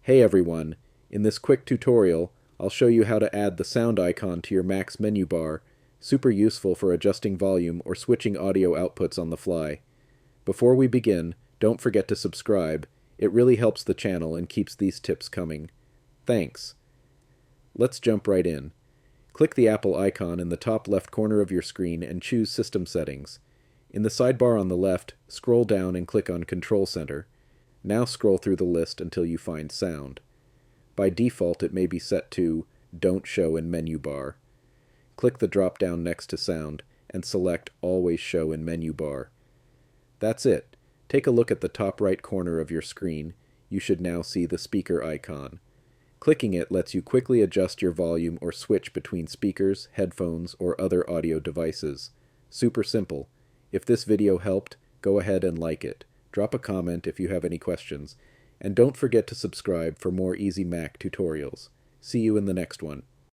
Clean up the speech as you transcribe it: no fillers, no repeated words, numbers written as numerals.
Hey everyone, in this quick tutorial, I'll show you how to add the sound icon to your Mac's menu bar, super useful for adjusting volume or switching audio outputs on the fly. Before we begin, don't forget to subscribe, it really helps the channel and keeps these tips coming. Thanks. Let's jump right in. Click the Apple icon in the top left corner of your screen and choose System Settings. In the sidebar on the left, scroll down and click on Control Center. Now scroll through the list until you find Sound. By default, it may be set to Don't Show in Menu Bar. Click the drop-down next to Sound and select Always Show in Menu Bar. That's it. Take a look at the top right corner of your screen. You should now see the speaker icon. Clicking it lets you quickly adjust your volume or switch between speakers, headphones, or other audio devices. Super simple. If this video helped, go ahead and like it. Drop a comment if you have any questions. And don't forget to subscribe for more easy Mac tutorials. See you in the next one.